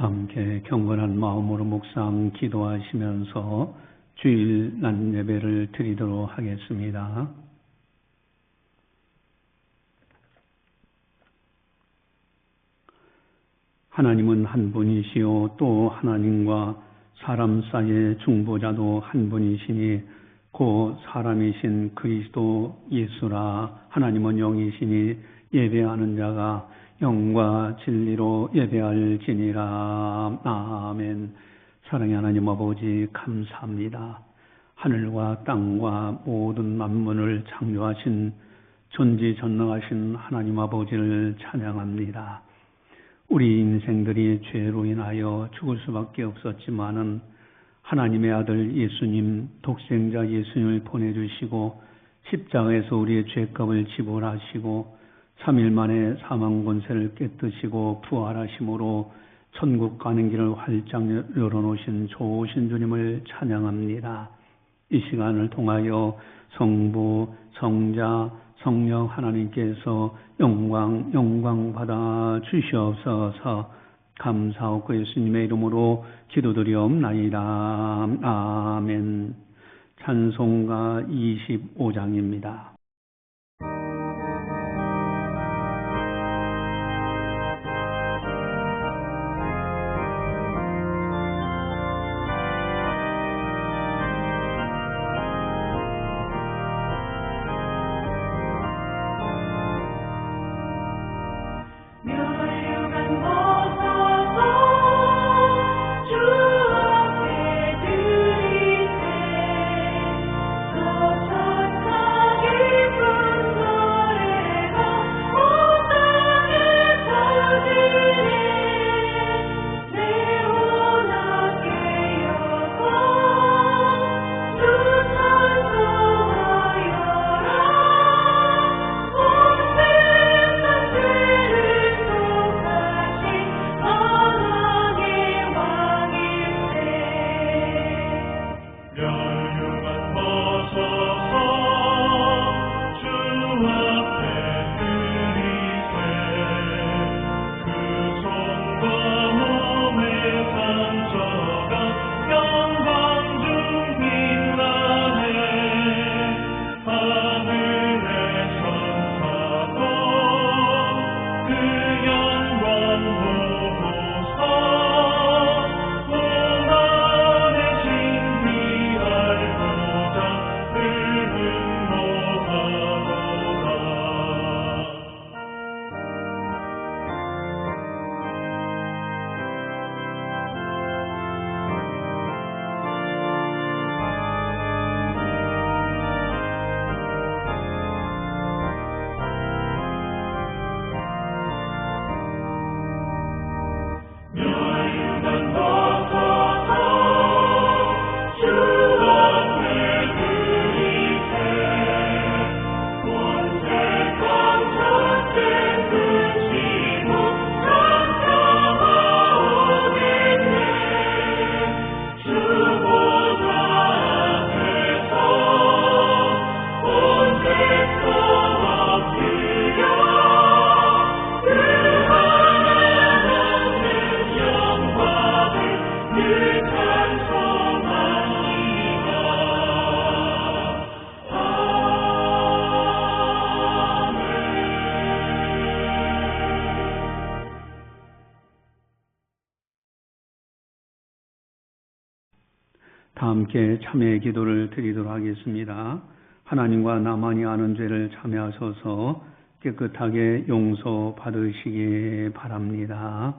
함께 경건한 마음으로 묵상 기도하시면서 주일 낮 예배를 드리도록 하겠습니다. 하나님은 한 분이시요 또 하나님과 사람 사이의 중보자도 한 분이시니 곧 사람이신 그리스도 예수라. 하나님은 영이시니 예배하는 자가 영과 진리로 예배할지니라. 아멘. 사랑의 하나님 아버지 감사합니다. 하늘과 땅과 모든 만물을 창조하신 전지전능하신 하나님 아버지를 찬양합니다. 우리 인생들이 죄로 인하여 죽을 수밖에 없었지만은 하나님의 아들 예수님, 독생자 예수님을 보내주시고 십자가에서 우리의 죄값을 지불하시고 3일 만에 사망 권세를 깨뜨시고 부활하심으로 천국 가는 길을 활짝 열어놓으신 좋으신 주님을 찬양합니다. 이 시간을 통하여 성부, 성자, 성령 하나님께서 영광 받아 주시옵소서. 감사하고 예수님의 이름으로 기도드리옵나이다. 아멘. 찬송가 25장입니다. 다 함께 참회의 기도를 드리도록 하겠습니다. 하나님과 나만이 아는 죄를 참회하셔서 깨끗하게 용서받으시기 바랍니다.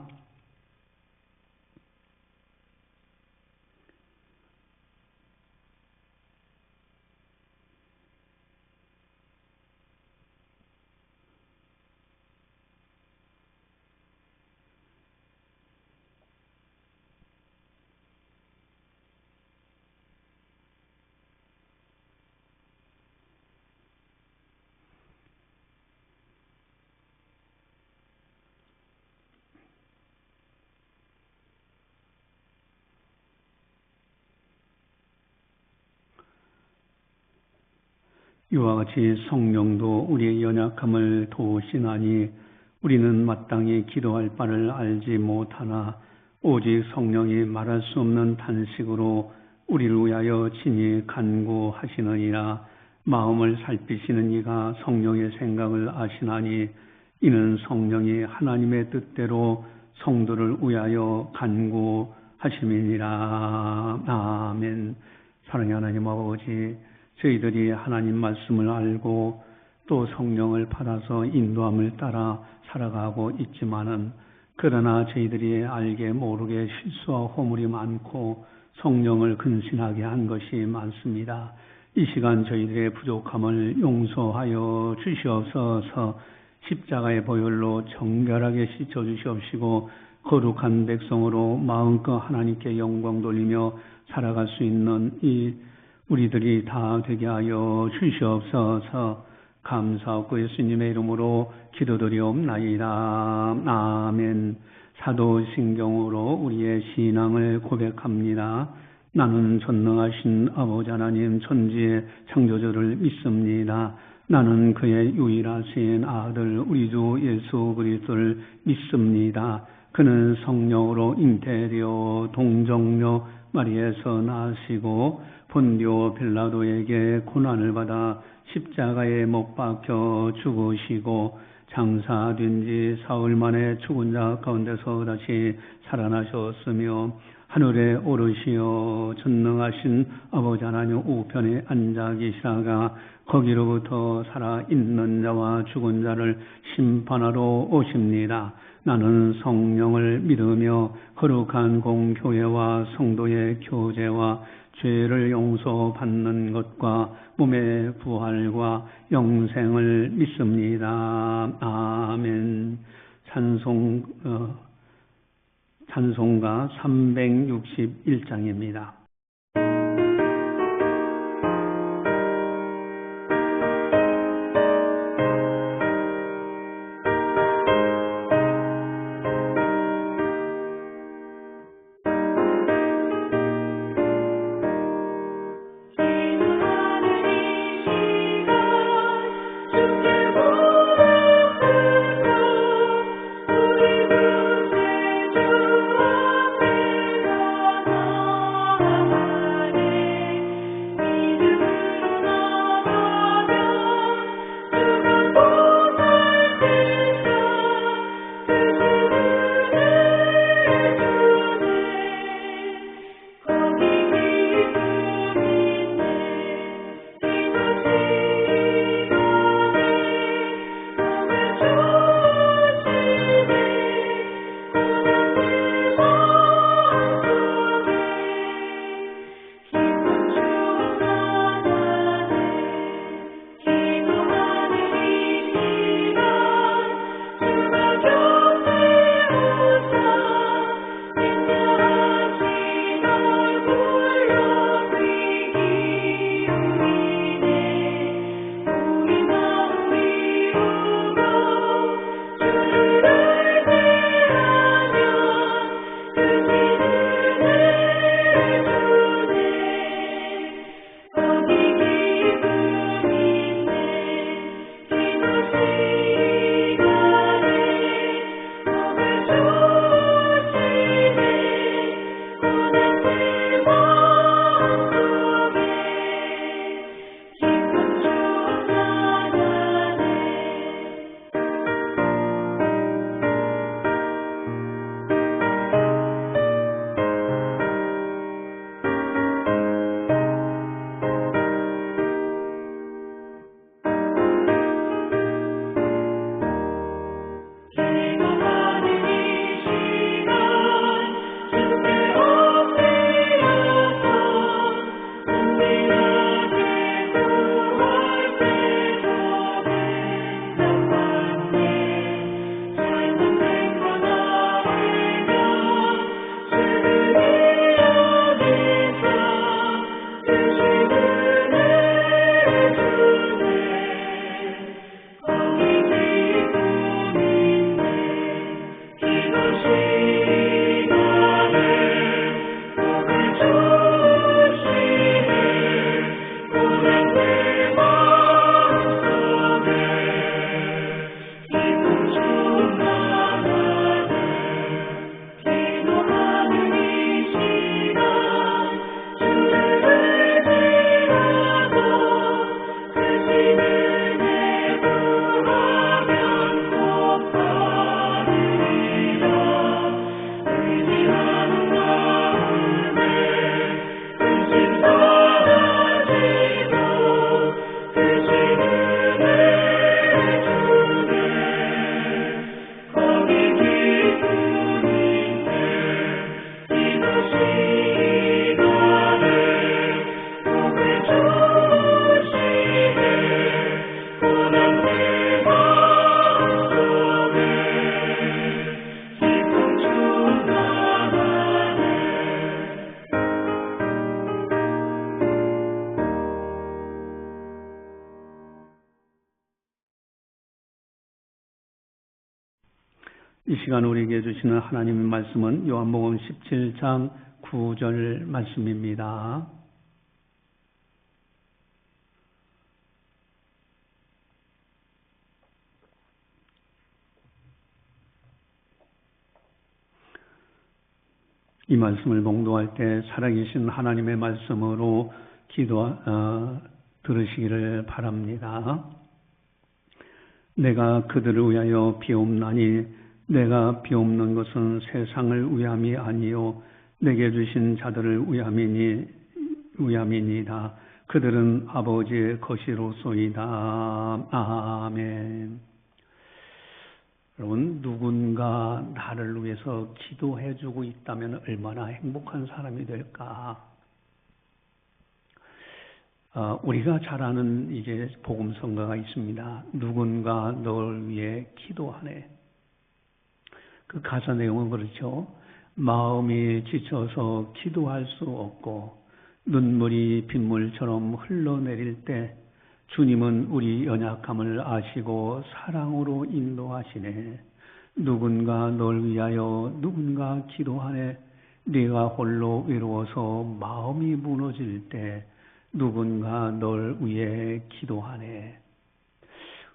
이와 같이 성령도 우리의 연약함을 도우시나니 우리는 마땅히 기도할 바를 알지 못하나 오직 성령이 말할 수 없는 탄식으로 우리를 위하여 친히 간구하시느니라. 마음을 살피시는 이가 성령의 생각을 아시나니 이는 성령이 하나님의 뜻대로 성도를 위하여 간구하심이니라. 아멘. 사랑의 하나님 아버지, 저희들이 하나님 말씀을 알고 또 성령을 받아서 인도함을 따라 살아가고 있지만은 그러나 저희들이 알게 모르게 실수와 허물이 많고 성령을 근신하게 한 것이 많습니다. 이 시간 저희들의 부족함을 용서하여 주시옵소서. 십자가의 보혈로 정결하게 씻어 주시옵시고 거룩한 백성으로 마음껏 하나님께 영광 돌리며 살아갈 수 있는 이 우리들이 다 되게 하여 주시옵소서. 감사하고 예수님의 이름으로 기도드리옵나이다. 아멘. 사도신경으로 우리의 신앙을 고백합니다. 나는 전능하신 아버지 하나님 천지의 창조주를 믿습니다. 나는 그의 유일하신 아들 우리 주 예수 그리스도를 믿습니다. 그는 성령으로 잉태되어 동정녀 마리에서 나시고 본디오 빌라도에게 고난을 받아 십자가에 못 박혀 죽으시고 장사된 지 사흘 만에 죽은 자 가운데서 다시 살아나셨으며 하늘에 오르시어 전능하신 아버지 하나님 우편에 앉아 계시다가 거기로부터 살아있는 자와 죽은 자를 심판하러 오십니다. 나는 성령을 믿으며 거룩한 공교회와 성도의 교제와 죄를 용서받는 것과 몸의 부활과 영생을 믿습니다. 아멘. 찬송가 361장입니다. 우리 구세주 앞에 이 시간 우리에게 주시는 하나님의 말씀은 요한복음 17장 9절 말씀입니다. 이 말씀을 봉독할 때 살아계신 하나님의 말씀으로 들으시기를 바랍니다. 내가 그들을 위하여 비옵나니 내가 비옵는 것은 세상을 위함이 아니요 내게 주신 자들을 위함이니이다. 그들은 아버지의 것이로소이다. 아멘. 여러분, 누군가 나를 위해서 기도해주고 있다면 얼마나 행복한 사람이 될까? 우리가 잘 아는 이제 복음성가가 있습니다. 누군가 널 위해 기도하네. 그 가사 내용은 그렇죠. 마음이 지쳐서 기도할 수 없고 눈물이 빗물처럼 흘러내릴 때 주님은 우리 연약함을 아시고 사랑으로 인도하시네. 누군가 널 위하여 누군가 기도하네. 네가 홀로 외로워서 마음이 무너질 때 누군가 널 위해 기도하네.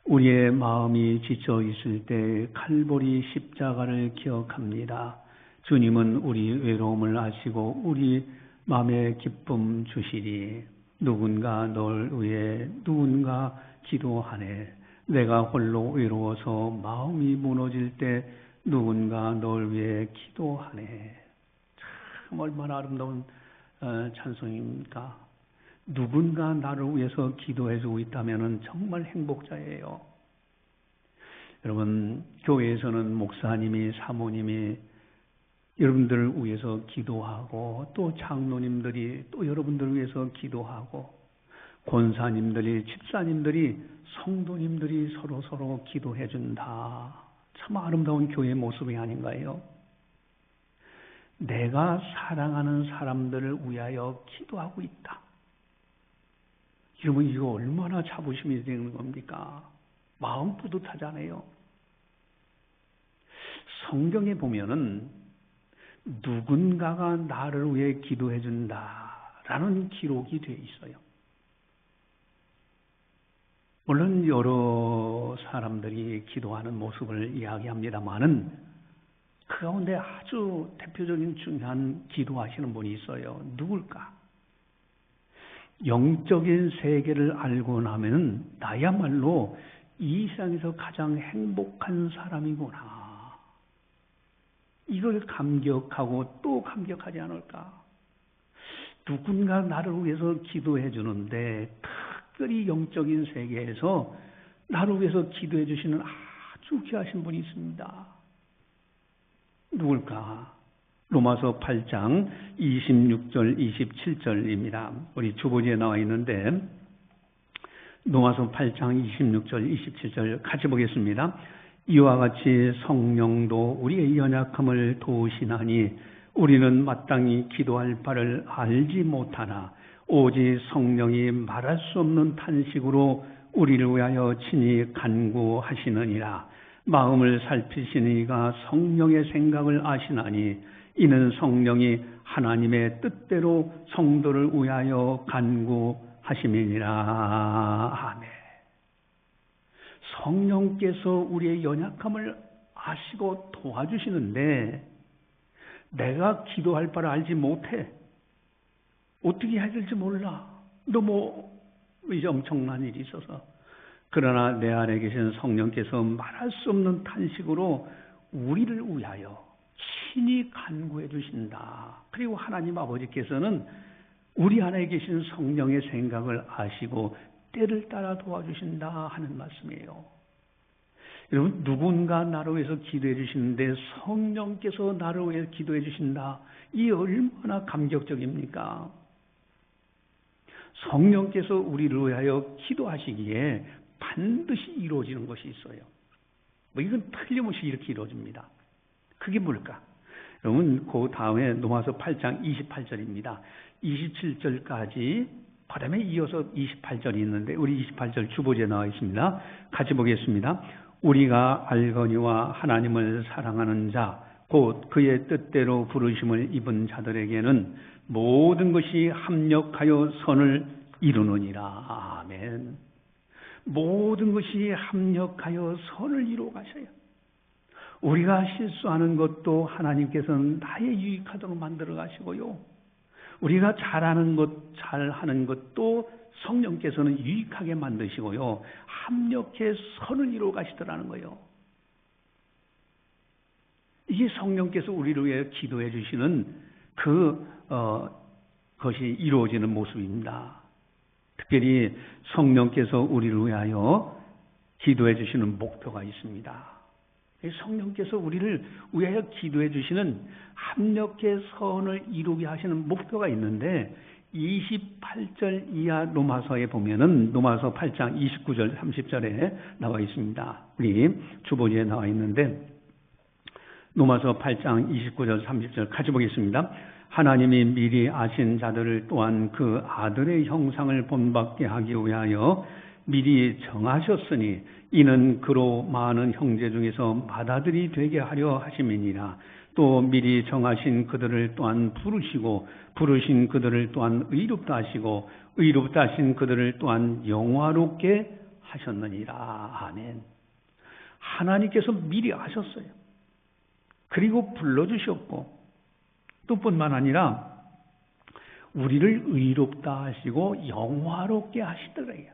우리의 마음이 지쳐 있을 때 칼보리 십자가를 기억합니다. 주님은 우리 외로움을 아시고 우리 마음에 기쁨 주시리. 누군가 널 위해 누군가 기도하네. 내가 홀로 외로워서 마음이 무너질 때 누군가 널 위해 기도하네. 참 얼마나 아름다운 찬송입니까? 누군가 나를 위해서 기도해주고 있다면 정말 행복자예요. 여러분, 교회에서는 목사님이, 사모님이 여러분들을 위해서 기도하고 또 장로님들이 또 여러분들을 위해서 기도하고 권사님들이, 집사님들이, 성도님들이 서로 기도해 준다. 참 아름다운 교회의 모습이 아닌가요? 내가 사랑하는 사람들을 위하여 기도하고 있다. 여러분, 이거 얼마나 자부심이 되는 겁니까? 마음 뿌듯하잖아요. 성경에 보면은 누군가가 나를 위해 기도해 준다라는 기록이 되어 있어요. 물론 여러 사람들이 기도하는 모습을 이야기합니다만은 그 가운데 아주 대표적인 중요한 기도하시는 분이 있어요. 누굴까? 영적인 세계를 알고 나면 나야말로 이 세상에서 가장 행복한 사람이구나. 이걸 감격하고 또 감격하지 않을까? 누군가 나를 위해서 기도해 주는데 특별히 영적인 세계에서 나를 위해서 기도해 주시는 아주 귀하신 분이 있습니다. 누굴까? 로마서 8장 26절 27절입니다. 우리 주보지에 나와 있는데 로마서 8장 26절 27절 같이 보겠습니다. 이와 같이 성령도 우리의 연약함을 도우시나니 우리는 마땅히 기도할 바를 알지 못하나 오직 성령이 말할 수 없는 탄식으로 우리를 위하여 친히 간구하시느니라. 마음을 살피시는 이가 성령의 생각을 아시나니 이는 성령이 하나님의 뜻대로 성도를 위하여 간구하심이니라. 아멘. 성령께서 우리의 연약함을 아시고 도와주시는데 내가 기도할 바를 알지 못해. 어떻게 해야 될지 몰라. 너무 이제 엄청난 일이 있어서. 그러나 내 안에 계신 성령께서 말할 수 없는 탄식으로 우리를 위하여 친히 간구해 주신다. 그리고 하나님 아버지께서는 우리 안에 계신 성령의 생각을 아시고 때를 따라 도와주신다 하는 말씀이에요. 여러분, 누군가 나를 위해서 기도해 주시는데 성령께서 나를 위해 기도해 주신다. 이 얼마나 감격적입니까? 성령께서 우리를 위하여 기도하시기에 반드시 이루어지는 것이 있어요. 이건 틀림없이 이렇게 이루어집니다. 그게 뭘까? 여러분, 그 다음에 로마서 8장 28절입니다. 27절까지 그 다음에 이어서 28절이 있는데 우리 28절 주보지에 나와 있습니다. 같이 보겠습니다. 우리가 알거니와 하나님을 사랑하는 자, 곧 그의 뜻대로 부르심을 입은 자들에게는 모든 것이 합력하여 선을 이루느니라. 아멘. 모든 것이 합력하여 선을 이루어 가셔요. 우리가 실수하는 것도 하나님께서는 나의 유익하도록 만들어 가시고요. 우리가 잘하는 것, 잘하는 것도 성령께서는 유익하게 만드시고요. 합력해 선을 이루어 가시더라는 거예요. 이게 성령께서 우리를 위해 기도해 주시는 그것이 이루어지는 모습입니다. 특별히 성령께서 우리를 위하여 기도해 주시는 목표가 있습니다. 성령께서 우리를 위하여 기도해 주시는 합력의 선을 이루게 하시는 목표가 있는데 28절 이하 로마서에 보면은 로마서 8장 29절 30절에 나와 있습니다. 우리 주보지에 나와 있는데 로마서 8장 29절 30절 같이 보겠습니다. 하나님이 미리 아신 자들을 또한 그 아들의 형상을 본받게 하기 위하여 미리 정하셨으니 이는 그로 많은 형제 중에서 맏아들이 되게 하려 하심이니라. 또 미리 정하신 그들을 또한 부르시고 부르신 그들을 또한 의롭다 하시고 의롭다 하신 그들을 또한 영화롭게 하셨느니라. 아멘. 하나님께서 미리 아셨어요. 그리고 불러주셨고 또 뿐만 아니라 우리를 의롭다 하시고 영화롭게 하시더래요.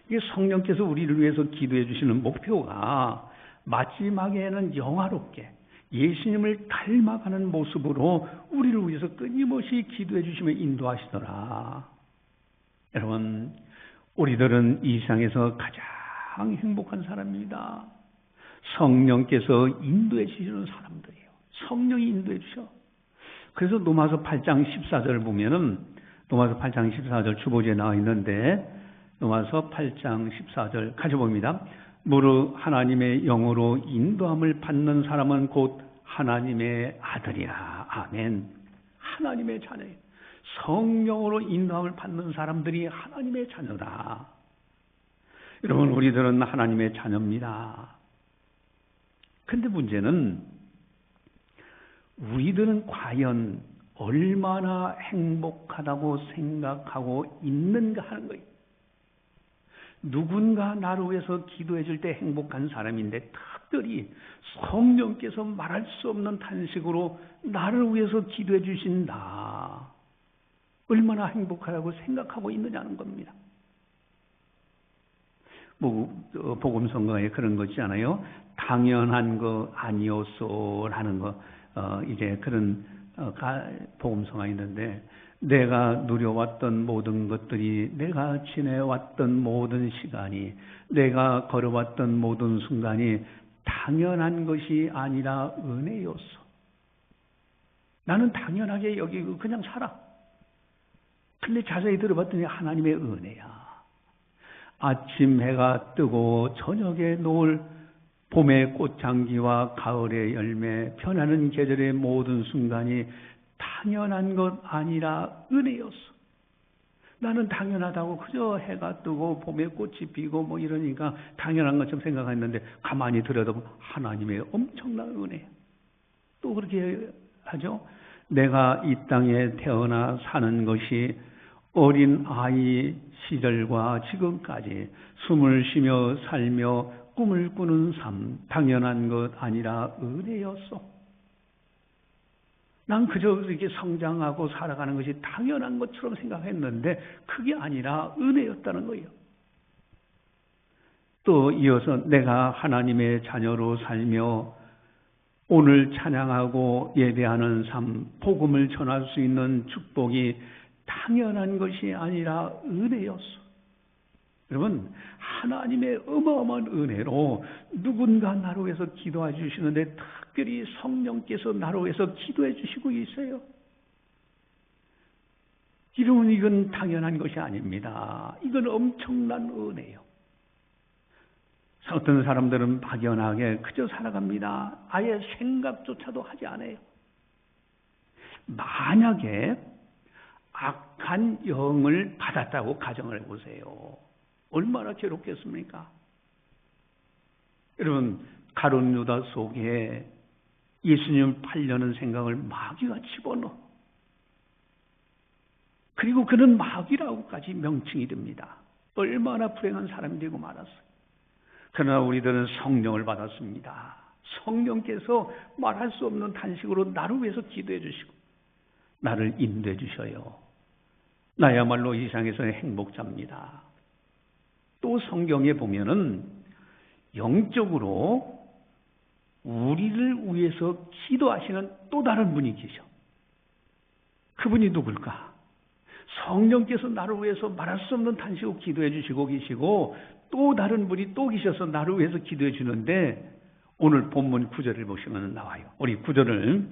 이게 성령께서 우리를 위해서 기도해 주시는 목표가 마지막에는 영화롭게 예수님을 닮아가는 모습으로 우리를 위해서 끊임없이 기도해 주시며 인도하시더라. 여러분, 우리들은 이 세상에서 가장 행복한 사람입니다. 성령께서 인도해 주시는 사람들이에요. 성령이 인도해 주셔. 그래서 로마서 8장 14절을 보면은 로마서 8장 14절 주보지에 나와 있는데 로마서 8장 14절 가져봅니다. 무릇 하나님의 영으로 인도함을 받는 사람은 곧 하나님의 아들이라. 아멘. 하나님의 자녀예요. 성령으로 인도함을 받는 사람들이 하나님의 자녀다. 여러분, 우리들은 하나님의 자녀입니다. 근데 문제는 우리들은 과연 얼마나 행복하다고 생각하고 있는가 하는 거예요. 누군가 나를 위해서 기도해 줄 때 행복한 사람인데 특별히 성령께서 말할 수 없는 탄식으로 나를 위해서 기도해 주신다. 얼마나 행복하다고 생각하고 있느냐는 겁니다. 복음성가에 그런 거 있잖아요. 당연한 거 아니었소라는 거 이제 그런 복음성가 있는데 내가 누려왔던 모든 것들이 내가 지내왔던 모든 시간이 내가 걸어왔던 모든 순간이 당연한 것이 아니라 은혜였어. 나는 당연하게 여기고 그냥 살아. 근데 자세히 들어봤더니 하나님의 은혜야. 아침 해가 뜨고 저녁에 노을 봄의 꽃향기와 가을의 열매 변하는 계절의 모든 순간이 당연한 것 아니라 은혜였어. 나는 당연하다고 그저 해가 뜨고 봄에 꽃이 피고 뭐 이러니까 당연한 것처럼 생각했는데 가만히 들여다보면 하나님의 엄청난 은혜. 또 그렇게 하죠. 내가 이 땅에 태어나 사는 것이 어린 아이 시절과 지금까지 숨을 쉬며 살며 꿈을 꾸는 삶, 당연한 것 아니라 은혜였어. 난 그저 이렇게 성장하고 살아가는 것이 당연한 것처럼 생각했는데 그게 아니라 은혜였다는 거예요. 또 이어서 내가 하나님의 자녀로 살며 오늘 찬양하고 예배하는 삶, 복음을 전할 수 있는 축복이 당연한 것이 아니라 은혜였어. 여러분, 하나님의 어마어마한 은혜로 누군가 나를 위해서 기도해 주시는데 특별히 성령께서 나를 위해서 기도해 주시고 있어요. 이러면 이건 당연한 것이 아닙니다. 이건 엄청난 은혜예요. 어떤 사람들은 막연하게 그저 살아갑니다. 아예 생각조차도 하지 않아요. 만약에 악한 영을 받았다고 가정을 해보세요. 얼마나 괴롭겠습니까? 여러분, 가룟 유다 속에 예수님을 팔려는 생각을 마귀가 집어넣어. 그리고 그는 마귀라고까지 명칭이 됩니다. 얼마나 불행한 사람이 되고 말았어요. 그러나 우리들은 성령을 받았습니다. 성령께서 말할 수 없는 탄식으로 나를 위해서 기도해 주시고 나를 인도해 주셔요. 나야말로 이 세상에서의 행복자입니다. 또 성경에 보면은 영적으로 우리를 위해서 기도하시는 또 다른 분이 계셔. 그분이 누굴까? 성령께서 나를 위해서 말할 수 없는 탄식으로 기도해 주시고 계시고 또 다른 분이 또 계셔서 나를 위해서 기도해 주는데 오늘 본문 9절을 보시면 나와요. 우리 9절을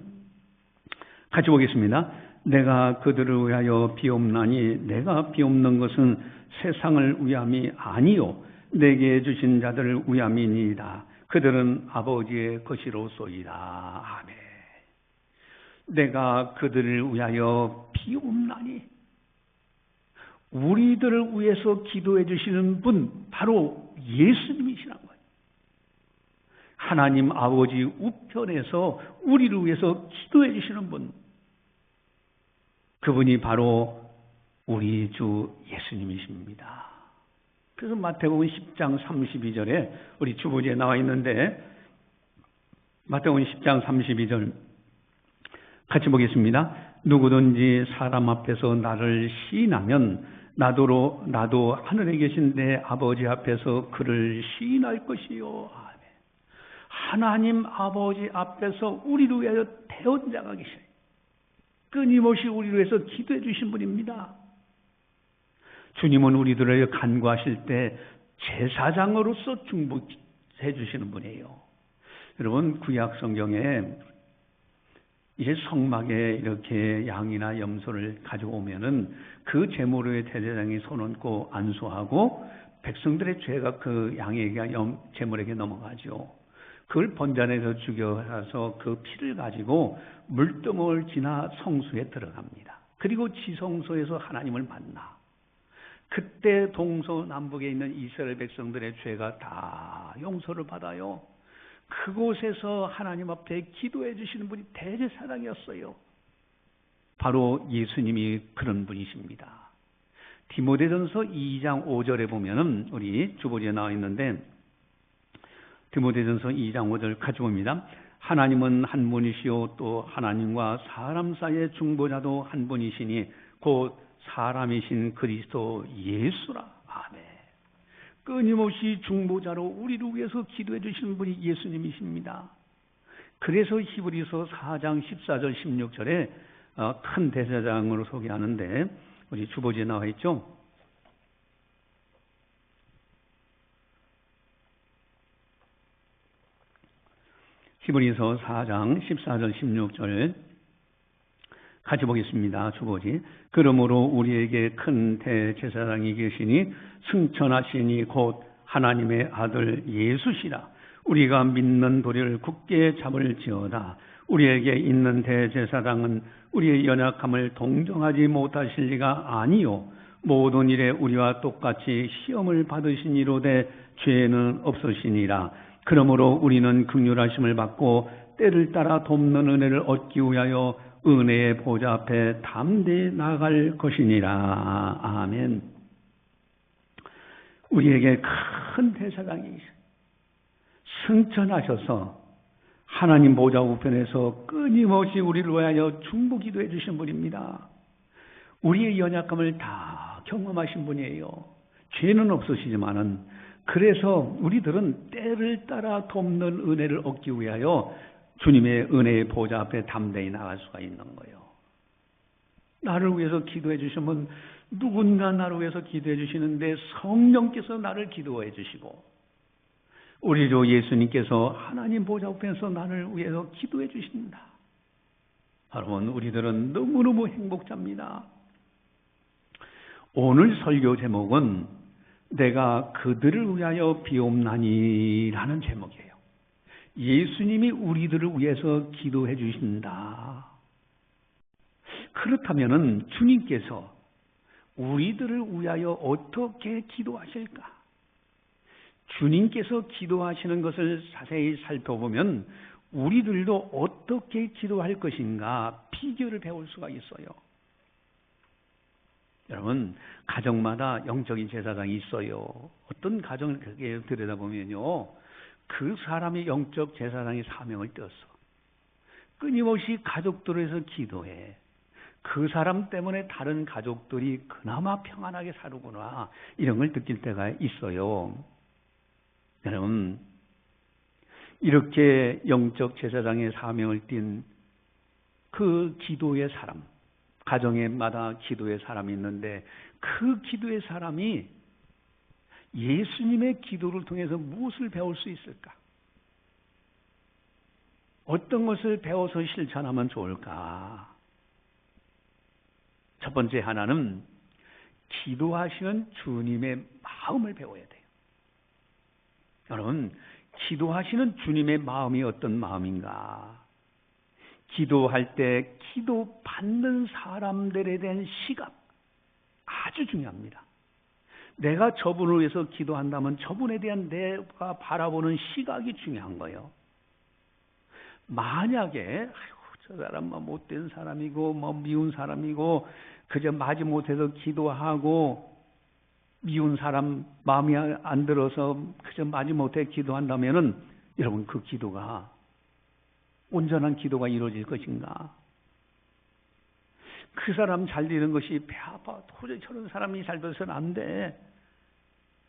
같이 보겠습니다. 내가 그들을 위하여 비옵나니 내가 비옵는 것은 세상을 위함이 아니요 내게 주신 자들을 위함이니이다. 그들은 아버지의 것이로소이다. 아멘. 내가 그들을 위하여 비옵나니 우리들을 위해서 기도해 주시는 분 바로 예수님이시라는 거예요. 하나님 아버지 우편에서 우리를 위해서 기도해 주시는 분, 그분이 바로 우리 주 예수님이십니다. 그래서 마태복음 10장 32절에 우리 주보지에 나와 있는데 마태복음 10장 32절 같이 보겠습니다. 누구든지 사람 앞에서 나를 시인하면 나도 하늘에 계신 내 아버지 앞에서 그를 시인할 것이요. 아멘. 하나님 아버지 앞에서 우리를 위하여 대언자가 계셔요. 끊임없이 우리를 위해서 기도해 주신 분입니다. 주님은 우리들을 간구하실 때 제사장으로서 중보해 주시는 분이에요. 여러분, 구약 성경에 이제 성막에 이렇게 양이나 염소를 가져오면은 그 제물의 대제사장이 손 얹고 안수하고 백성들의 죄가 그 양에게 제물에게 넘어가죠. 그걸 번잔에서 죽여서 그 피를 가지고 물두멍을 지나 성소에 들어갑니다. 그리고 지성소에서 하나님을 만나. 그때 동서남북에 있는 이스라엘 백성들의 죄가 다 용서를 받아요. 그곳에서 하나님 앞에 기도해 주시는 분이 대제사장이었어요. 바로 예수님이 그런 분이십니다. 디모데전서 2장 5절에 보면은 우리 주보지에 나와 있는데 디모데전서 2장 5절 같이 봅니다. 하나님은 한 분이시요 또 하나님과 사람 사이의 중보자도 한 분이시니 곧 사람이신 그리스도 예수라. 아멘. 끊임없이 중보자로 우리를 위해서 기도해 주시는 분이 예수님이십니다. 그래서 히브리서 4장 14절 16절에 큰 대제사장으로 소개하는데 우리 주보지에 나와 있죠. 히브리서 4장 14절 16절 같이 보겠습니다. 주보지. 그러므로 우리에게 큰 대제사장이 계시니 승천하시니 곧 하나님의 아들 예수시라. 우리가 믿는 도리를 굳게 잡을지어다. 우리에게 있는 대제사장은 우리의 연약함을 동정하지 못하실 리가 아니요 모든 일에 우리와 똑같이 시험을 받으시니로되 죄는 없으시니라. 그러므로 우리는 긍휼하심을 받고 때를 따라 돕는 은혜를 얻기 위하여 은혜의 보좌 앞에 담대히 나아갈 것이니라. 아멘. 우리에게 큰 대제사장이 승천하셔서 하나님 보좌 우편에서 끊임없이 우리를 위하여 중보 기도해 주신 분입니다. 우리의 연약함을 다 경험하신 분이에요. 죄는 없으시지만은 그래서 우리들은 때를 따라 돕는 은혜를 얻기 위하여 주님의 은혜의 보좌 앞에 담대히 나갈 수가 있는 거예요. 나를 위해서 기도해 주시면 누군가 나를 위해서 기도해 주시는데 성령께서 나를 기도해 주시고 우리 주 예수님께서 하나님 보좌 앞에서 나를 위해서 기도해 주십니다. 여러분, 우리들은 너무너무 행복자입니다. 오늘 설교 제목은 내가 그들을 위하여 비옵나니라는 제목이에요. 예수님이 우리들을 위해서 기도해 주신다. 그렇다면은 주님께서 우리들을 위하여 어떻게 기도하실까? 주님께서 기도하시는 것을 자세히 살펴보면 우리들도 어떻게 기도할 것인가 비결을 배울 수가 있어요. 여러분, 가정마다 영적인 제사장이 있어요. 어떤 가정을 그렇게 들여다보면요, 그 사람이 영적 제사장의 사명을 떼었어. 끊임없이 가족들을 위해서 기도해. 그 사람 때문에 다른 가족들이 그나마 평안하게 사는구나, 이런 걸 느낄 때가 있어요. 여러분, 이렇게 영적 제사장의 사명을 띈 그 기도의 사람, 가정에마다 기도의 사람이 있는데 그 기도의 사람이 예수님의 기도를 통해서 무엇을 배울 수 있을까? 어떤 것을 배워서 실천하면 좋을까? 첫 번째 하나는 기도하시는 주님의 마음을 배워야 돼요. 여러분, 기도하시는 주님의 마음이 어떤 마음인가? 기도할 때 기도 받는 사람들에 대한 시각 아주 중요합니다. 내가 저분을 위해서 기도한다면 저분에 대한 내가 바라보는 시각이 중요한 거예요. 만약에 저 사람만 못된 사람이고 미운 사람이고 그저 마지못해서 기도하고 미운 사람 마음이 안 들어서 그저 마지못해 기도한다면은 여러분, 그 기도가 온전한 기도가 이루어질 것인가? 그 사람 잘 되는 것이 배 아파. 도저히 저런 사람이 잘 돼서는 안 돼.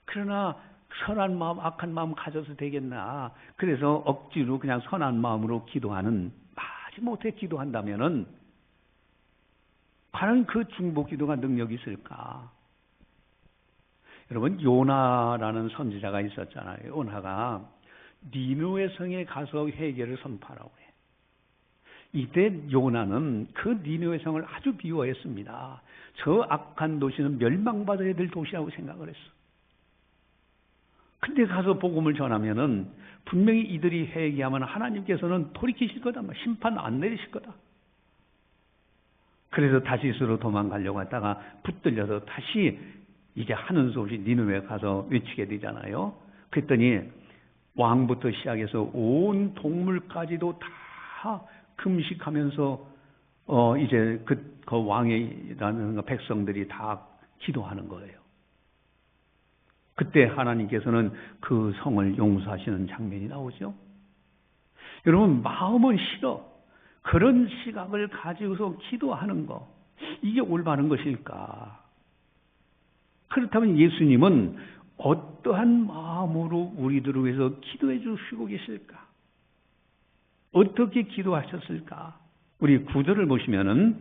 그러나 선한 마음, 악한 마음 가져서 되겠나? 그래서 억지로 그냥 선한 마음으로 기도하는, 마지못해 기도한다면은 과연 그 중보 기도가 능력이 있을까? 여러분, 요나라는 선지자가 있었잖아요. 요나가 니느웨 성에 가서 회개를 선포하라고 해. 이때 요나는 그 니느웨 성을 아주 비워했습니다. 저 악한 도시는 멸망받아야 될 도시라고 생각을 했어. 근데 가서 복음을 전하면은 분명히 이들이 회개하면 하나님께서는 돌이키실 거다, 심판 안 내리실 거다. 그래서 다시스로 도망가려고 하다가 붙들려서 다시 이제 하는 수 없이 니느웨에 가서 외치게 되잖아요. 그랬더니 왕부터 시작해서 온 동물까지도 다 금식하면서 이제 그 왕이라는 백성들이 다 기도하는 거예요. 그때 하나님께서는 그 성을 용서하시는 장면이 나오죠. 여러분, 마음은 싫어. 그런 시각을 가지고서 기도하는 거, 이게 올바른 것일까? 그렇다면 예수님은 어떠한 마음으로 우리들을 위해서 기도해 주시고 계실까? 어떻게 기도하셨을까? 우리 9절을 보시면은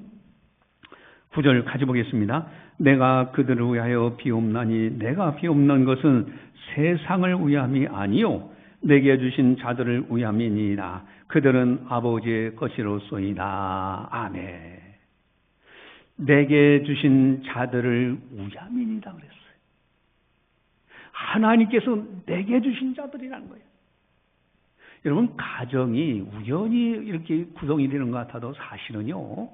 9절 가져보겠습니다. 내가 그들을 위하여 비옵나니 내가 비옵는 것은 세상을 위함이 아니요 내게 주신 자들을 위함이니라. 그들은 아버지의 것이로소이다. 아멘. 내게 주신 자들을 위함이니라 그랬어요. 하나님께서 내게 주신 자들이라는 거예요. 여러분, 가정이 우연히 이렇게 구성이 되는 것 같아도 사실은요,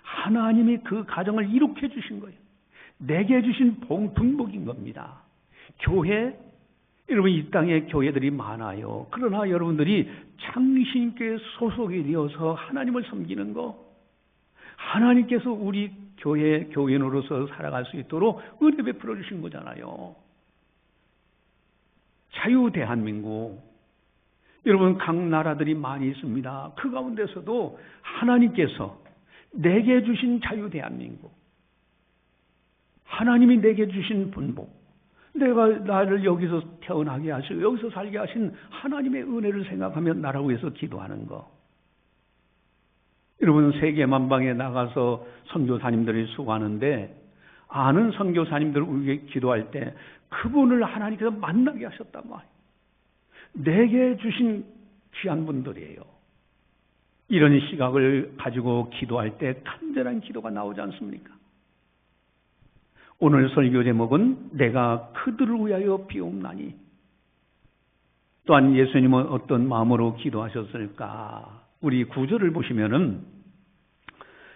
하나님이 그 가정을 이룩해 주신 거예요. 내게 주신 분복인 겁니다. 교회, 여러분, 이 땅에 교회들이 많아요. 그러나 여러분들이 창신교회 소속이 되어서 하나님을 섬기는 거, 하나님께서 우리 교인으로서 살아갈 수 있도록 은혜 베풀어 주신 거잖아요. 자유 대한민국, 여러분, 각 나라들이 많이 있습니다. 그 가운데서도 하나님께서 내게 주신 자유 대한민국, 하나님이 내게 주신 분복, 내가 나를 여기서 태어나게 하시고 여기서 살게 하신 하나님의 은혜를 생각하며 나라를 위해서 기도하는 거. 여러분, 세계 만방에 나가서 선교사님들이 수고하는데 아는 선교사님들을 위해 기도할 때 그분을 하나님께서 만나게 하셨단 말이에요. 내게 주신 귀한 분들이에요. 이런 시각을 가지고 기도할 때 간절한 기도가 나오지 않습니까? 오늘 설교 제목은 내가 그들을 위하여 비옵나니. 또한 예수님은 어떤 마음으로 기도하셨을까? 우리 9절을 보시면은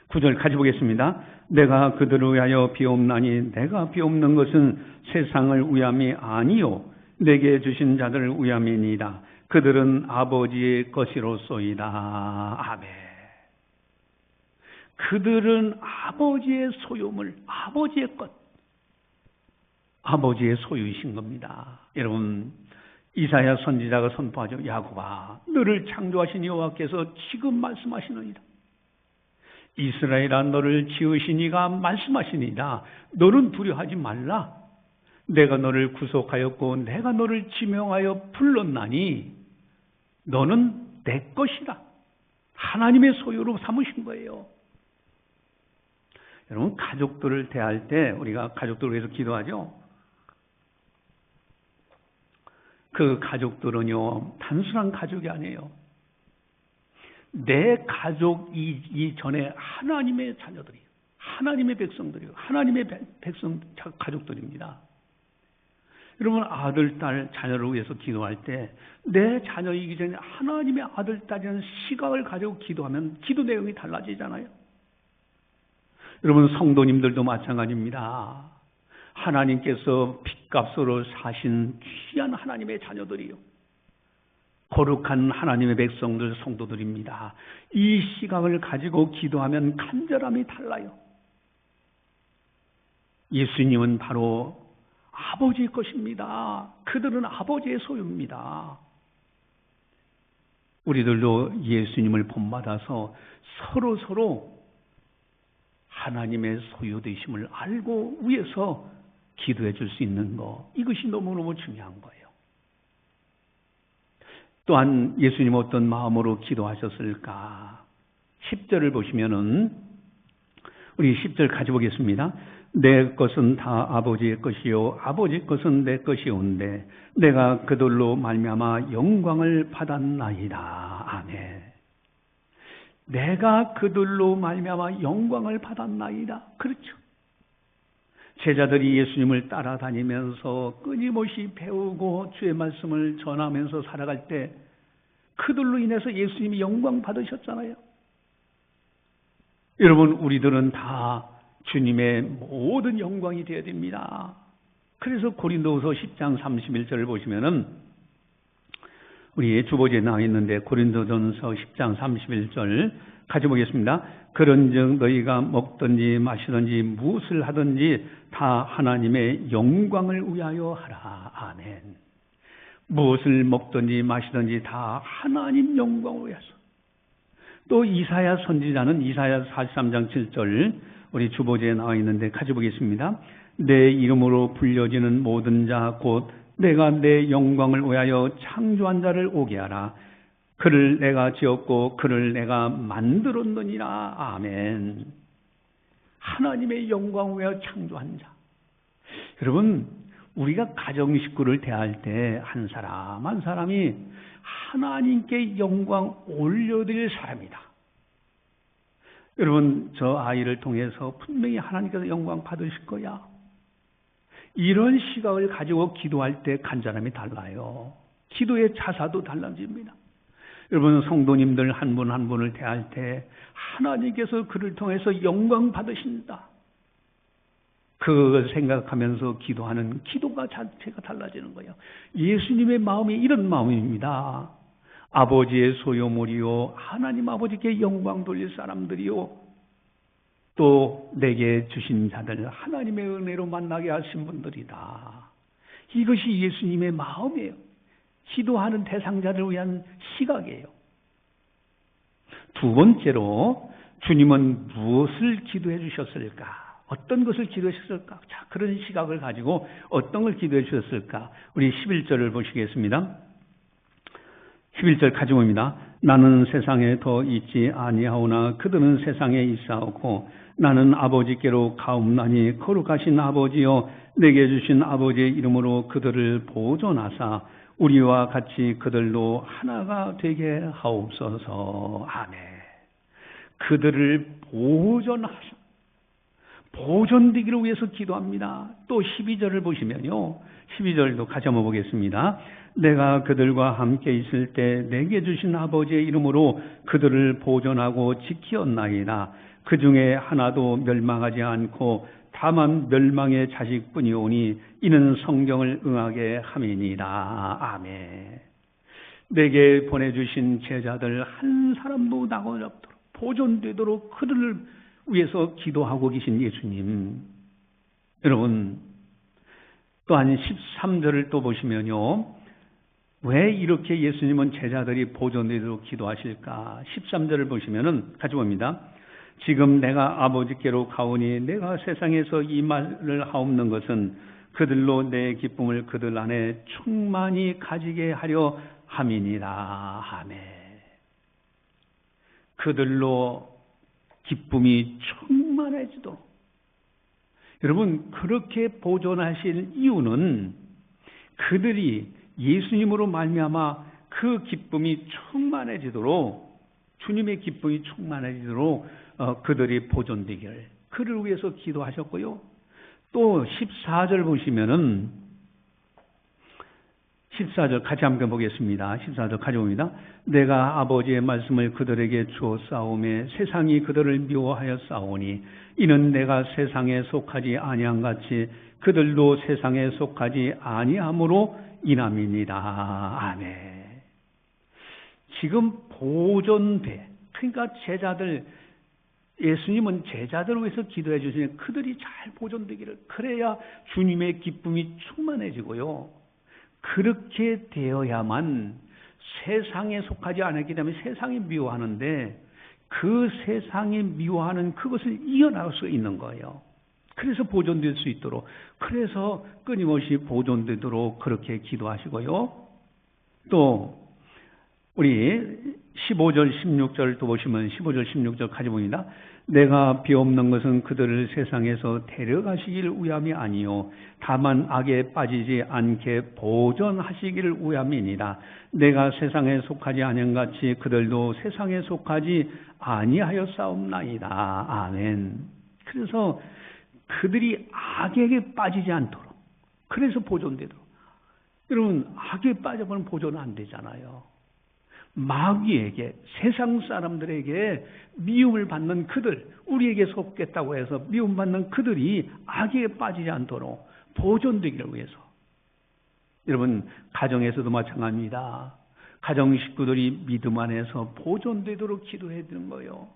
9절 가져보겠습니다. 내가 그들을 위하여 비옵나니 내가 비옵는 것은 세상을 위함이 아니요 내게 주신 자들 위함이니이다. 그들은 아버지의 것이로소이다. 아멘. 그들은 아버지의 소유물, 아버지의 것, 아버지의 소유이신 겁니다. 여러분, 이사야 선지자가 선포하죠. 야곱아, 너를 창조하신 여호와께서 지금 말씀하시느니라. 이스라엘아, 너를 지으신 이가 말씀하시니라. 너는 두려워하지 말라. 내가 너를 구속하였고 내가 너를 지명하여 불렀나니 너는 내 것이다. 하나님의 소유로 삼으신 거예요. 여러분, 가족들을 대할 때 우리가 가족들을 위해서 기도하죠. 그 가족들은요, 단순한 가족이 아니에요. 내 가족이 전에 하나님의 자녀들이에요. 하나님의 백성들이에요. 하나님의 가족들입니다. 여러분, 아들, 딸, 자녀를 위해서 기도할 때 내 자녀이기 전에 하나님의 아들, 딸이라는 시각을 가지고 기도하면 기도 내용이 달라지잖아요. 여러분, 성도님들도 마찬가지입니다. 하나님께서 핏값으로 사신 귀한 하나님의 자녀들이요, 거룩한 하나님의 백성들, 성도들입니다. 이 시각을 가지고 기도하면 간절함이 달라요. 예수님은 바로 아버지의 것입니다. 그들은 아버지의 소유입니다. 우리들도 예수님을 본받아서 서로 하나님의 소유되심을 알고 위해서 기도해 줄 수 있는 것, 이것이 너무너무 중요한 거예요. 또한 예수님 어떤 마음으로 기도하셨을까? 10절을 보시면은, 우리 10절 가져보겠습니다. 내 것은 다 아버지의 것이요 아버지 것은 내 것이온데 내가 그들로 말미암아 영광을 받았나이다. 아멘. 내가 그들로 말미암아 영광을 받았나이다. 그렇죠. 제자들이 예수님을 따라다니면서 끊임없이 배우고 주의 말씀을 전하면서 살아갈 때 그들로 인해서 예수님이 영광 받으셨잖아요. 여러분, 우리들은 다 주님의 모든 영광이 되어야 됩니다. 그래서 고린도후서 10장 31절을 보시면은, 우리 주보지에 나와 있는데 고린도전서 10장 31절 가져보겠습니다. 그런즉 너희가 먹든지 마시든지 무엇을 하든지 다 하나님의 영광을 위하여 하라. 아멘. 무엇을 먹든지 마시든지 다 하나님 영광을 위해서. 또 이사야 선지자는 이사야 43장 7절 우리 주보지에 나와 있는데 가져보겠습니다. 내 이름으로 불려지는 모든 자 곧 내가 내 영광을 위하여 창조한 자를 오게 하라. 그를 내가 지었고 그를 내가 만들었느니라. 아멘. 하나님의 영광을 위하여 창조한 자. 여러분, 우리가 가정 식구를 대할 때 한 사람 한 사람이 하나님께 영광 올려드릴 사람이다. 여러분, 저 아이를 통해서 분명히 하나님께서 영광 받으실 거야. 이런 시각을 가지고 기도할 때 간절함이 달라요. 기도의 자사도 달라집니다. 여러분, 성도님들 한 분 한 분을 대할 때 하나님께서 그를 통해서 영광 받으신다. 그걸 생각하면서 기도하는 기도가 자체가 달라지는 거예요. 예수님의 마음이 이런 마음입니다. 아버지의 소유물이요 하나님 아버지께 영광 돌릴 사람들이요 또 내게 주신 자들 하나님의 은혜로 만나게 하신 분들이다. 이것이 예수님의 마음이에요. 기도하는 대상자를 위한 시각이에요. 두 번째로, 주님은 무엇을 기도해 주셨을까? 어떤 것을 기도해 주셨을까? 자, 그런 시각을 가지고 어떤 걸 기도해 주셨을까? 우리 11절을 보시겠습니다. 11절 가져옵니다. 나는 세상에 더 있지 아니하오나 그들은 세상에 있사오고 나는 아버지께로 가옵나니 거룩하신 아버지여 내게 주신 아버지의 이름으로 그들을 보존하사 우리와 같이 그들로 하나가 되게 하옵소서. 아멘. 그들을 보존하사, 보존되기를 위해서 기도합니다. 또 12절을 보시면요, 12절도 같이 한번 보겠습니다. 내가 그들과 함께 있을 때 내게 주신 아버지의 이름으로 그들을 보존하고 지키었나이다. 그 중에 하나도 멸망하지 않고 다만 멸망의 자식뿐이오니 이는 성경을 응하게 함이니라. 아멘. 내게 보내주신 제자들 한 사람도 낙오지 없도록 보존되도록 그들을 위해서 기도하고 계신 예수님. 여러분, 또한 13절을 또 보시면요, 왜 이렇게 예수님은 제자들이 보존되도록 기도하실까? 13절을 보시면은 같이 봅니다. 지금 내가 아버지께로 가오니 내가 세상에서 이 말을 하옵는 것은 그들로 내 기쁨을 그들 안에 충만히 가지게 하려 함이니라. 아멘. 그들로 기쁨이 충만해지도록. 여러분, 그렇게 보존하실 이유는 그들이 예수님으로 말미암아 그 기쁨이 충만해지도록, 주님의 기쁨이 충만해지도록 그들이 보존되기를, 그를 위해서 기도하셨고요. 또 14절 보시면은 14절 같이 한번 보겠습니다. 14절 가져옵니다. 내가 아버지의 말씀을 그들에게 주어 싸움에 세상이 그들을 미워하여 싸우니 이는 내가 세상에 속하지 아니한 같이 그들도 세상에 속하지 아니함으로 인함이니라. 아멘. 지금 보존돼. 그러니까 제자들, 예수님은 제자들을 위해서 기도해 주시니 그들이 잘 보존되기를, 그래야 주님의 기쁨이 충만해지고요. 그렇게 되어야만 세상에 속하지 않았기 때문에 세상이 미워하는데 그 세상이 미워하는 그것을 이겨나갈 수 있는 거예요. 그래서 보존될 수 있도록, 그래서 끊임없이 보존되도록 그렇게 기도하시고요. 또 우리 15절 16절 또 보시면 15절 16절 가지 봅니다. 내가 비옵는 것은 그들을 세상에서 데려가시기를 위함이 아니요 다만 악에 빠지지 않게 보존하시기를 위함이니라. 내가 세상에 속하지 아니한 같이 그들도 세상에 속하지 아니하여 싸움나이다. 아멘. 그래서 그들이 악에게 빠지지 않도록, 그래서 보존되도록. 여러분, 악에 빠져버리면 보존은 안 되잖아요. 마귀에게, 세상 사람들에게 미움을 받는 그들, 우리에게 속겠다고 해서 미움받는 그들이 악에 빠지지 않도록 보존되기를 위해서. 여러분, 가정에서도 마찬가지입니다. 가정 식구들이 믿음 안에서 보존되도록 기도해야 되는 거예요.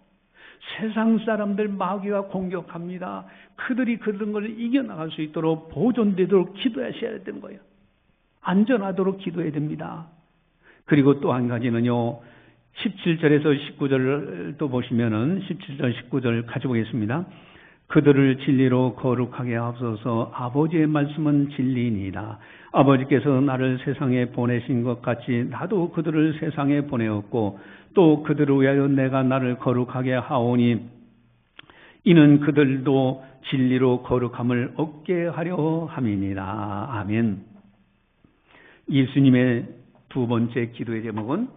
세상 사람들 마귀가 공격합니다. 그들이 그런 걸 이겨나갈 수 있도록 보존되도록 기도하셔야 되는 거예요. 안전하도록 기도해야 됩니다. 그리고 또 한 가지는요, 17절에서 19절을 또 보시면은 17절 19절 가져보겠습니다. 그들을 진리로 거룩하게 하옵소서. 아버지의 말씀은 진리니라. 아버지께서 나를 세상에 보내신 것 같이 나도 그들을 세상에 보내었고 또 그들을 위하여 내가 나를 거룩하게 하오니 이는 그들도 진리로 거룩함을 얻게 하려 함이니라. 아멘. 예수님의 두 번째 기도의 제목은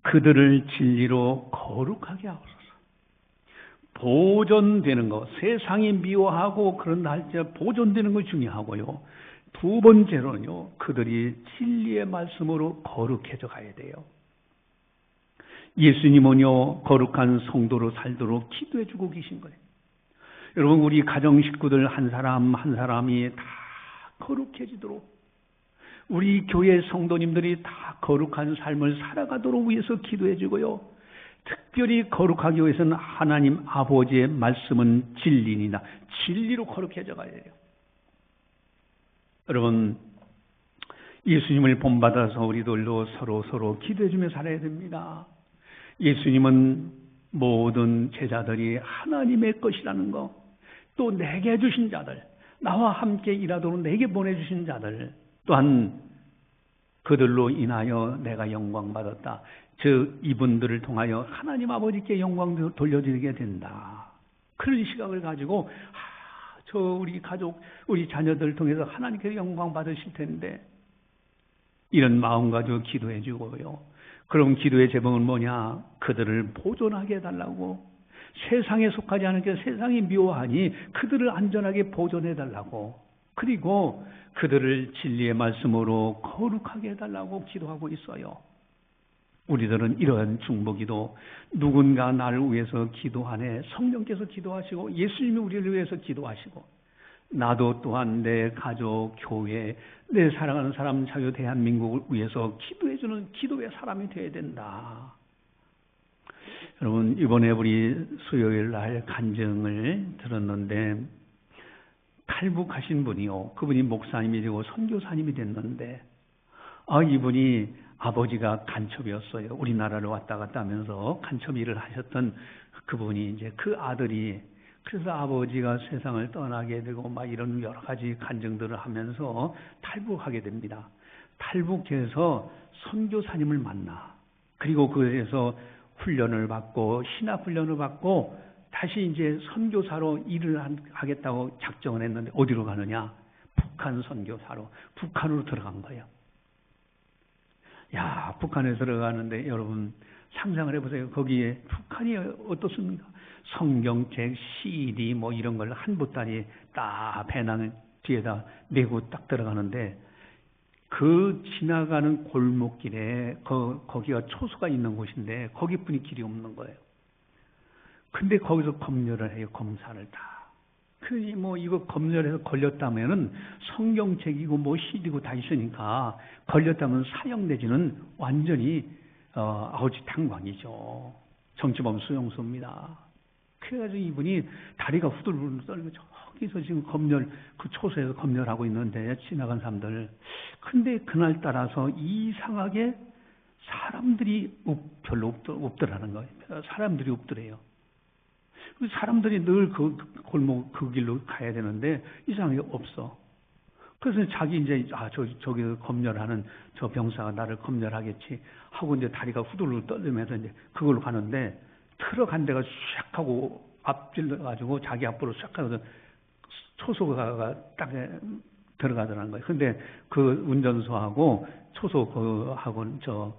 그들을 진리로 거룩하게 하옵소서. 보존되는 것, 세상이 미워하고 그런다 할 때 보존되는 것 중요하고요. 두 번째로는요, 그들이 진리의 말씀으로 거룩해져 가야 돼요. 예수님은요, 거룩한 성도로 살도록 기도해 주고 계신 거예요. 여러분, 우리 가정 식구들 한 사람 한 사람이 다 거룩해지도록, 우리 교회 성도님들이 다 거룩한 삶을 살아가도록 위해서 기도해 주고요. 특별히 거룩하기 위해서는 하나님 아버지의 말씀은 진리니라. 진리로 거룩해져 가야 돼요. 여러분, 예수님을 본받아서 우리들도 서로 기도해 주며 살아야 됩니다. 예수님은 모든 제자들이 하나님의 것이라는 거, 또 내게 주신 자들, 나와 함께 일하도록 내게 보내주신 자들, 또한 그들로 인하여 내가 영광받았다. 즉 이분들을 통하여 하나님 아버지께 영광 돌려드리게 된다. 그런 시각을 가지고 저 우리 가족, 우리 자녀들을 통해서 하나님께 영광 받으실 텐데, 이런 마음 가지고 기도해 주고요. 그럼 기도의 제목은 뭐냐? 그들을 보존하게 해달라고. 세상에 속하지 않게 세상이 미워하니 그들을 안전하게 보존해 달라고. 그리고 그들을 진리의 말씀으로 거룩하게 해달라고 기도하고 있어요. 우리들은 이런 중보기도, 누군가 나를 위해서 기도하네, 성령께서 기도하시고 예수님이 우리를 위해서 기도하시고, 나도 또한 내 가족, 교회, 내 사랑하는 사람, 자유 대한민국을 위해서 기도해주는 기도의 사람이 되어야 된다. 여러분, 이번에 우리 수요일 날 간증을 들었는데, 탈북하신 분이요, 그분이 목사님이 되고 선교사님이 됐는데, 이분이 아버지가 간첩이었어요. 우리나라를 왔다 갔다 하면서 간첩 일을 하셨던 그분이 이제 그 아들이, 그래서 아버지가 세상을 떠나게 되고 막 이런 여러 가지 간증들을 하면서 탈북하게 됩니다. 탈북해서 선교사님을 만나, 그리고 그래서 훈련을 받고 신학 훈련을 받고 다시 이제 선교사로 일을 하겠다고 작정을 했는데, 어디로 가느냐? 북한 선교사로, 북한으로 들어간 거예요. 야, 북한에 들어가는데 여러분 상상을 해보세요. 거기에 북한이 어떻습니까? 성경책, CD 뭐 이런 걸 한 보따리 딱 배낭 뒤에다 메고 딱 들어가는데, 그 지나가는 골목길에 거기가 초소가 있는 곳인데 거기뿐이 길이 없는 거예요. 근데 거기서 검열을 해요. 검사를 다. 그니 뭐 이거 검열해서 걸렸다면은 성경책이고 뭐 CD고 다 있으니까 걸렸다면 사형 내지는 완전히 아우지탕광이죠. 정치범 수용소입니다. 그래가지고 이분이 다리가 후들후들 떨리고 저기서 지금 검열, 그 초소에서 검열하고 있는데 지나간 사람들. 근데 그날 따라서 이상하게 사람들이 별로 없더라는 거예요. 사람들이 없더래요. 사람들이 늘 그 골목 그 길로 가야 되는데 이상하게 없어. 그래서 자기 이제 저기 검열하는 저 병사가 나를 검열하겠지 하고 이제 다리가 후들후들 떨리면서 이제 그걸로 가는데, 들어간 데가 샥 하고 앞질러 가지고 자기 앞으로 샥 하고 초소가 딱 들어가더라는 거예요. 근데 그 운전소하고 초소하고 저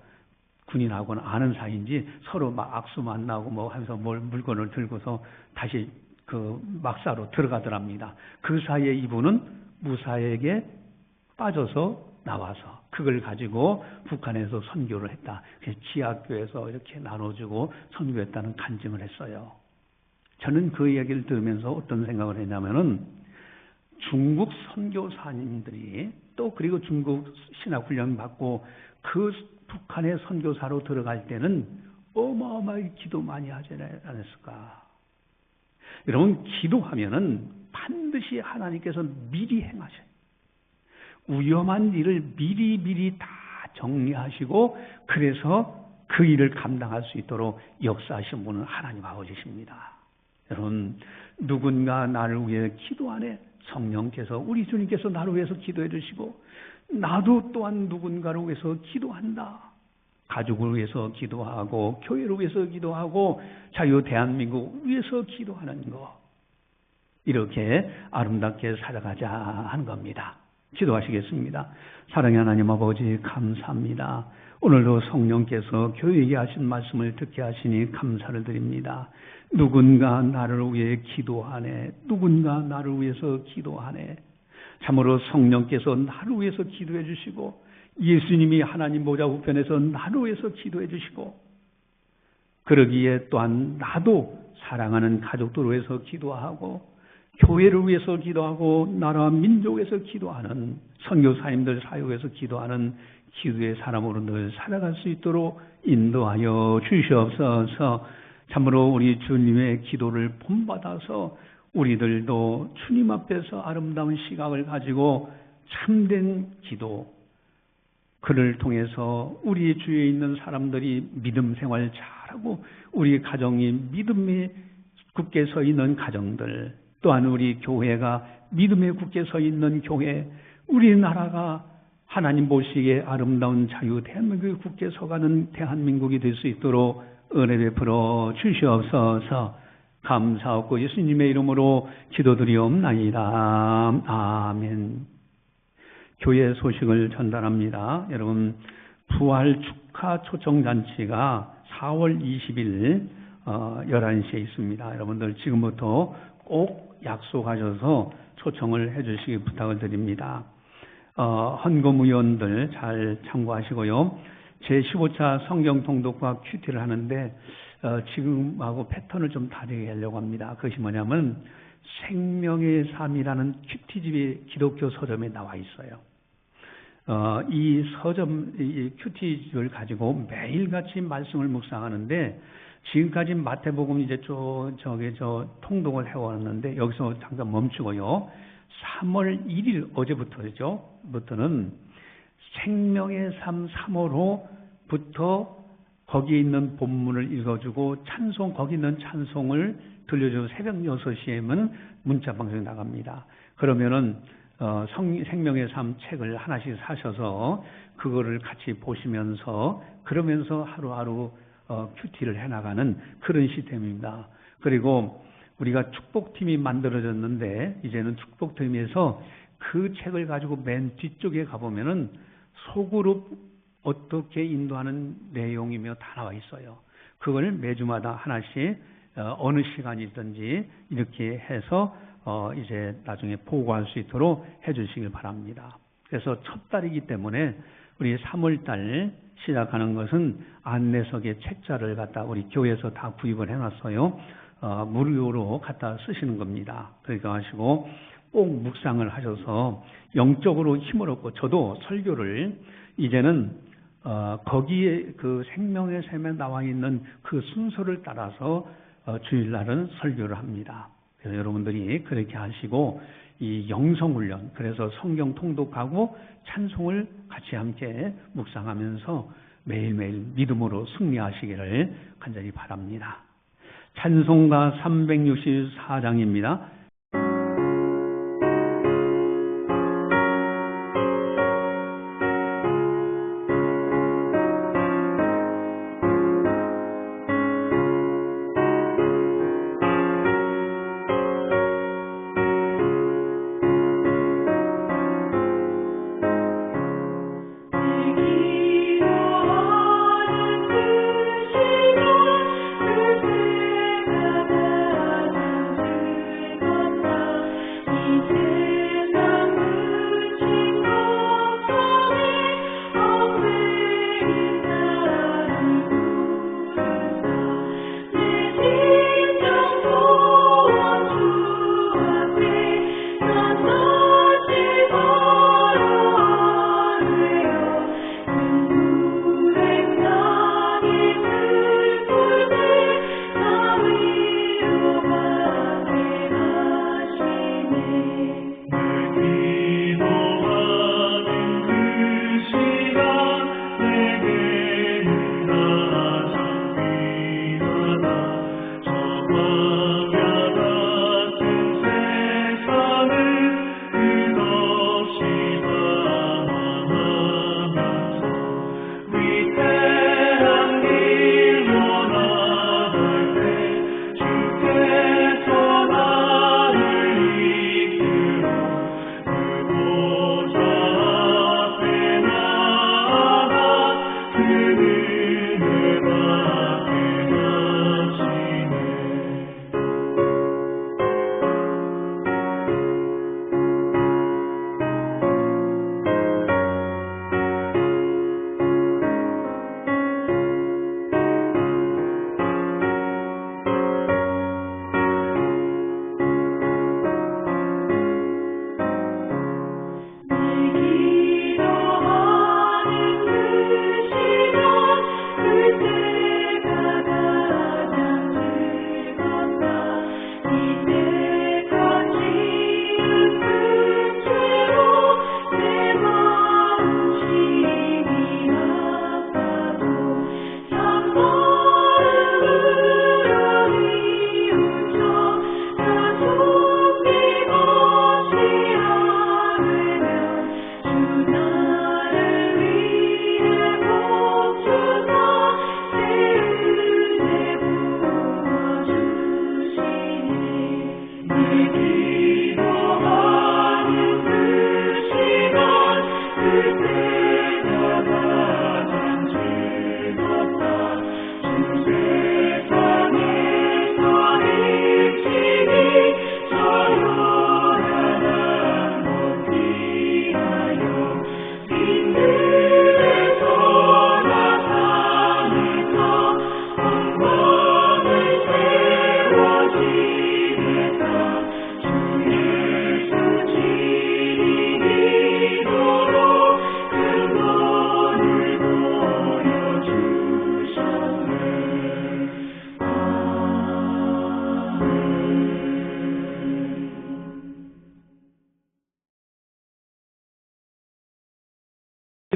군인하고는 아는 사이인지 서로 막 악수 만나고 뭐 하면서 물건을 들고서 다시 그 막사로 들어가더랍니다. 그 사이에 이분은 무사에게 빠져서 나와서 그걸 가지고 북한에서 선교를 했다. 지하교에서 이렇게 나눠주고 선교했다는 간증을 했어요. 저는 그 이야기를 들으면서 어떤 생각을 했냐면은, 중국 선교사님들이 또 그리고 중국 신학훈련 받고 그 북한의 선교사로 들어갈 때는 어마어마하게 기도 많이 하지 않았을까. 여러분, 기도하면은 반드시 하나님께서 미리 행하셔요. 위험한 일을 미리 다 정리하시고, 그래서 그 일을 감당할 수 있도록 역사하신 분은 하나님 아버지십니다. 여러분, 누군가 나를 위해 기도하네. 성령께서, 우리 주님께서 나를 위해서 기도해 주시고, 나도 또한 누군가를 위해서 기도한다. 가족을 위해서 기도하고, 교회를 위해서 기도하고, 자유 대한민국 위해서 기도하는 것, 이렇게 아름답게 살아가자 하는 겁니다. 기도하시겠습니다. 사랑의 하나님 아버지, 감사합니다. 오늘도 성령께서 교회에게 하신 말씀을 듣게 하시니 감사를 드립니다. 누군가 나를 위해 기도하네. 누군가 나를 위해서 기도하네. 참으로 성령께서 나를 위해서 기도해 주시고, 예수님이 하나님 보좌 우편에서 나를 위해서 기도해 주시고, 그러기에 또한 나도 사랑하는 가족들을 위해서 기도하고, 교회를 위해서 기도하고, 나라와 민족을 위해서 기도하는, 선교사님들 사역에서 기도하는 기도의 사람으로 늘 살아갈 수 있도록 인도하여 주시옵소서. 참으로 우리 주님의 기도를 본받아서 우리들도 주님 앞에서 아름다운 시각을 가지고 참된 기도, 그를 통해서 우리 주위에 있는 사람들이 믿음 생활 잘하고, 우리 가정이 믿음에 굳게 서 있는 가정들, 또한 우리 교회가 믿음에 굳게 서 있는 교회, 우리나라가 하나님 보시기에 아름다운 자유 대한민국이 굳게 서가는 대한민국이 될 수 있도록 은혜 베풀어 주시옵소서. 감사하고 예수님의 이름으로 기도드리옵나이다. 아멘. 교회 소식을 전달합니다. 여러분, 부활 축하 초청잔치가 4월 20일 11시에 있습니다. 여러분들 지금부터 꼭 약속하셔서 초청을 해주시기 부탁을 드립니다. 헌금위원들 잘 참고하시고요. 제15차 성경 통독과 큐티를 하는데 지금하고 패턴을 좀 다르게 하려고 합니다. 그것이 뭐냐면 생명의 삶이라는 큐티집이 기독교 서점에 나와 있어요. 이 서점, 이 큐티집을 가지고 매일같이 말씀을 묵상하는데 지금까지 마태복음 이제 통독을 해왔는데 여기서 잠깐 멈추고요. 3월 1일 어제부터는 생명의 삶 3호로부터 거기에 있는 본문을 읽어주고 거기 있는 찬송을 들려주고 새벽 6시에는 문자 방송이 나갑니다. 그러면은 생명의 삶 책을 하나씩 사셔서 그거를 같이 보시면서 그러면서 하루하루 큐티를 해나가는 그런 시스템입니다. 그리고 우리가 축복팀이 만들어졌는데 이제는 축복팀에서 그 책을 가지고 맨 뒤쪽에 가보면은 소그룹 어떻게 인도하는 내용이며 다 나와 있어요. 그걸 매주마다 하나씩 어느 시간이든지 이렇게 해서 이제 나중에 보고할 수 있도록 해주시길 바랍니다. 그래서 첫 달이기 때문에 우리 3월달 시작하는 것은 안내석에 책자를 갖다 우리 교회에서 다 구입을 해놨어요. 무료로 갖다 쓰시는 겁니다. 그러니까 하시고 꼭 묵상을 하셔서 영적으로 힘을 얻고 저도 설교를 이제는 거기에 그 생명의 샘에 나와 있는 그 순서를 따라서 주일날은 설교를 합니다. 그래서 여러분들이 그렇게 하시고 이 영성훈련, 그래서 성경 통독하고 찬송을 같이 함께 묵상하면서 매일매일 믿음으로 승리하시기를 간절히 바랍니다. 찬송가 364장입니다. 그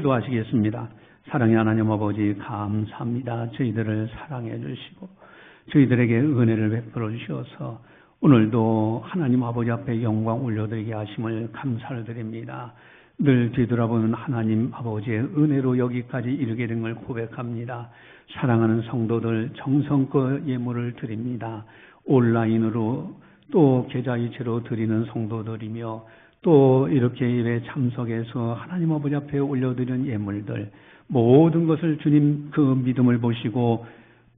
기도하시겠습니다. 사랑의 하나님 아버지 감사합니다. 저희들을 사랑해 주시고 저희들에게 은혜를 베풀어 주셔서 오늘도 하나님 아버지 앞에 영광 올려드리게 하심을 감사를 드립니다. 늘 뒤돌아보는 하나님 아버지의 은혜로 여기까지 이르게 된 걸 고백합니다. 사랑하는 성도들 정성껏 예물을 드립니다. 온라인으로 또 계좌이체로 드리는 성도들이며 또 이렇게 예배 참석해서 하나님 아버지 앞에 올려드리는 예물들 모든 것을 주님 그 믿음을 보시고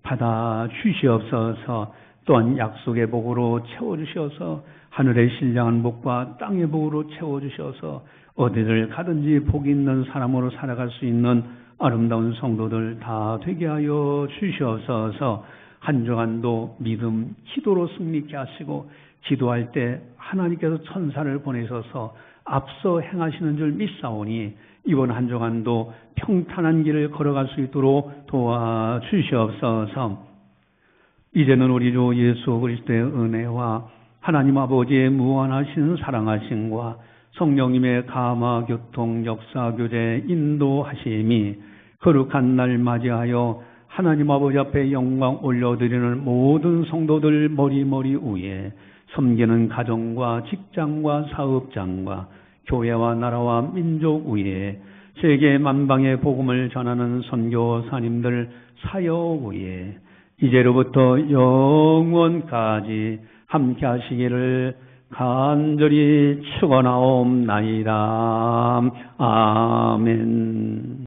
받아 주시옵소서. 또한 약속의 복으로 채워주셔서 하늘의 신령한 복과 땅의 복으로 채워주셔서 어디를 가든지 복이 있는 사람으로 살아갈 수 있는 아름다운 성도들 다 되게 하여 주시옵소서. 한 주간도 믿음, 기도로 승리케 하시고 기도할 때 하나님께서 천사를 보내셔서 앞서 행하시는 줄 믿사오니 이번 한 주간도 평탄한 길을 걸어갈 수 있도록 도와주시옵소서. 이제는 우리 주 예수 그리스도의 은혜와 하나님 아버지의 무한하신 사랑하심과 성령님의 감화 교통 역사 교제 인도하심이 거룩한 날 맞이하여 하나님 아버지 앞에 영광 올려드리는 모든 성도들 머리 위에 섬기는 가정과 직장과 사업장과 교회와 나라와 민족 위에 세계 만방의 복음을 전하는 선교사님들 사역 위에 이제로부터 영원까지 함께 하시기를 간절히 축원하옵나이다. 아멘.